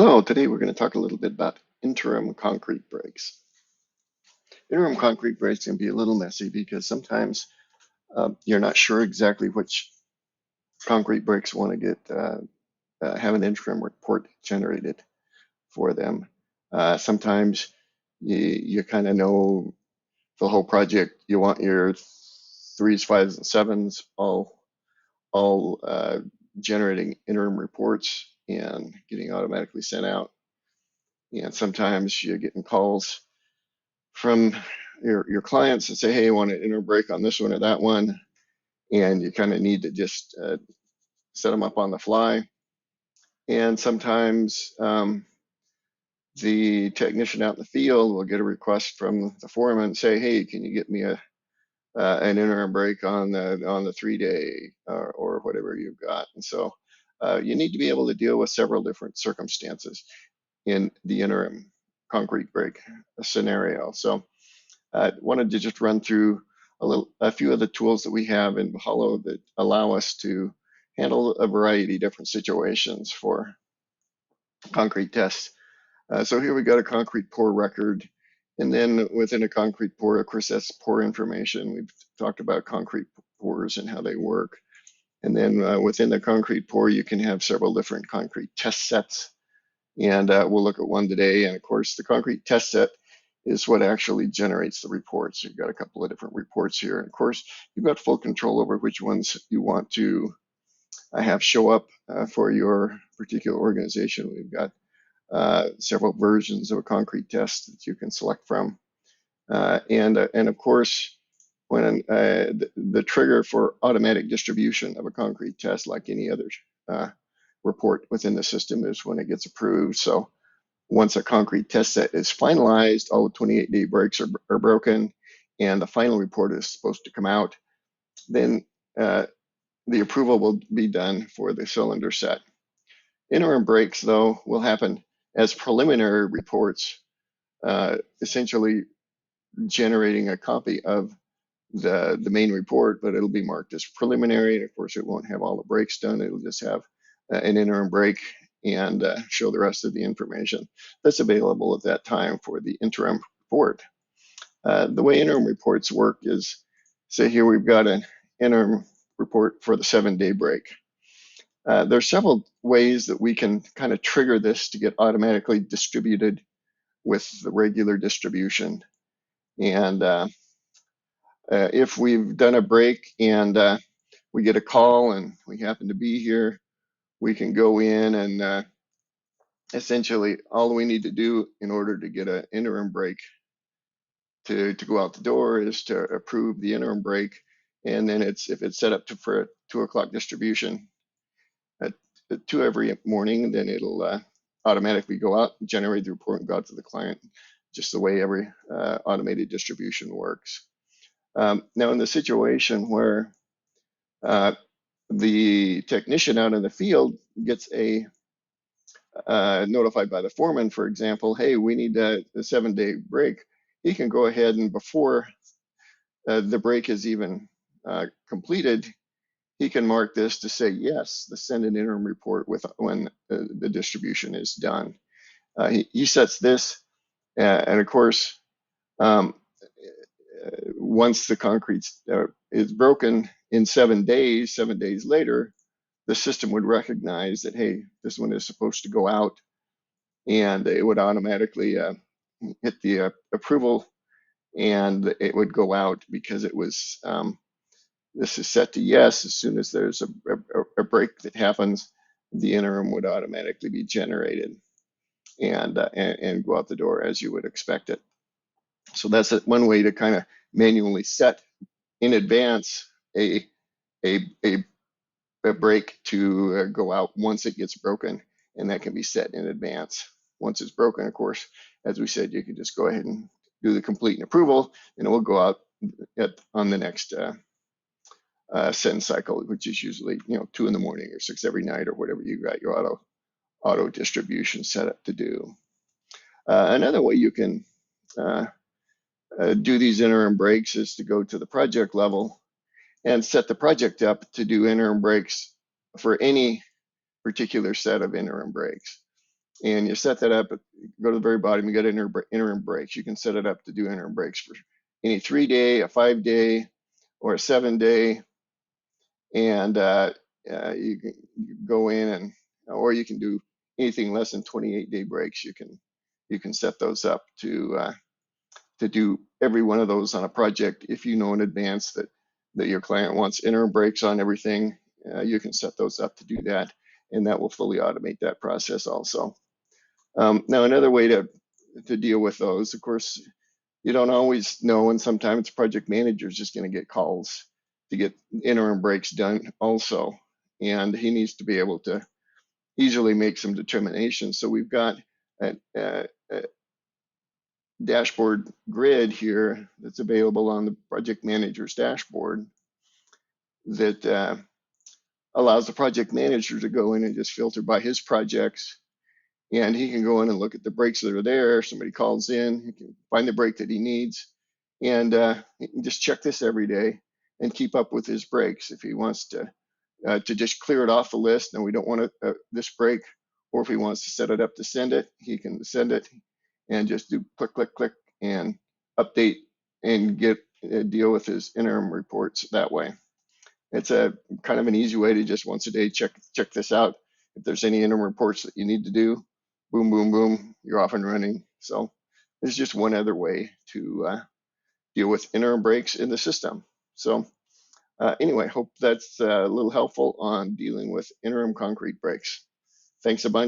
Hello, today we're going to talk a little bit about interim concrete breaks. Interim concrete breaks can be a little messy because sometimes you're not sure exactly which concrete breaks want to have an interim report generated for them. Sometimes you kind of know the whole project. You want your threes, fives, and sevens all generating interim reports and getting automatically sent out. And sometimes you're getting calls from your clients and say, hey, I want an interim break on this one or that one, and you kind of need to just set them up on the fly. And sometimes the technician out in the field will get a request from the foreman and say, hey, can you get me an interim break on the 3 day or whatever you've got. And so you need to be able to deal with several different circumstances in the interim concrete break scenario. So I wanted to just run through a few of the tools that we have in Vahalo that allow us to handle a variety of different situations for concrete tests. So here we got a concrete pour record, and then within a concrete pour, of course, that's pour information. We've talked about concrete pours and how they work. And then within the concrete pour, you can have several different concrete test sets. And we'll look at one today. And of course, the concrete test set is what actually generates the reports. You've got a couple of different reports here. And of course, you've got full control over which ones you want to have show up for your particular organization. We've got several versions of a concrete test that you can select from. And of course, when the trigger for automatic distribution of a concrete test, like any other report within the system, is when it gets approved. So once a concrete test set is finalized, all the 28-day breaks are broken, and the final report is supposed to come out, then the approval will be done for the cylinder set. Interim breaks, though, will happen as preliminary reports, essentially generating a copy of the main report, but it'll be marked as preliminary. And of course, it won't have all the breaks done. It'll just have an interim break and show the rest of the information that's available at that time for the interim report. The way interim reports work is, say here we've got an interim report for the 7-day break. There's several ways that we can kind of trigger this to get automatically distributed with the regular distribution. And if we've done a break and we get a call and we happen to be here, we can go in and essentially all we need to do in order to get an interim break to go out the door is to approve the interim break. And then if it's set up for a 2 o'clock distribution at 2 every morning, then it'll automatically go out, generate the report, and go out to the client, just the way every automated distribution works. Now, in the situation where the technician out in the field gets notified by the foreman, for example, hey, we need a 7-day break, he can go ahead and before the break is even completed, he can mark this to say, yes, to send an interim report when the distribution is done. He sets this, and of course, once the concrete is broken in 7 days, 7 days later, the system would recognize that, hey, this one is supposed to go out, and it would automatically hit the approval, and it would go out because it was, this is set to yes. As soon as there's a break that happens, the interim would automatically be generated and go out the door as you would expect it. So that's one way to kind of manually set in advance a break to go out once it gets broken, and that can be set in advance. Once it's broken, of course, as we said, you can just go ahead and do the complete and approval, and it will go out on the next send cycle, which is usually 2 in the morning or 6 every night or whatever you got your auto distribution set up to do. Another way you can do these interim breaks is to go to the project level and set the project up to do interim breaks for any particular set of interim breaks. and you set that up. Go to the very bottom, you got interim breaks. You can set it up to do interim breaks for any 3-day, a 5-day, or a 7-day, and you can go in and, or you can do anything less than 28-day breaks. You can set those up to do every one of those on a project. If you know in advance that your client wants interim breaks on everything, you can set those up to do that, and that will fully automate that process also. Now, another way to deal with those, of course, you don't always know, and sometimes project managers just going to get calls to get interim breaks done also, and he needs to be able to easily make some determinations. So we've got a dashboard grid here that's available on the project manager's dashboard that allows the project manager to go in and just filter by his projects, and he can go in and look at the breaks that are there. If somebody calls in, he can find the break that he needs, and he can just check this every day and keep up with his breaks. If he wants to just clear it off the list and we don't want this break, or if he wants to set it up to send it, he can send it and just do click, click, click, and update and get deal with his interim reports that way. It's a kind of an easy way to just once a day check this out. If there's any interim reports that you need to do, boom, boom, boom, you're off and running. So there's just one other way to deal with interim breaks in the system. So anyway, hope that's a little helpful on dealing with interim concrete breaks. Thanks a bunch.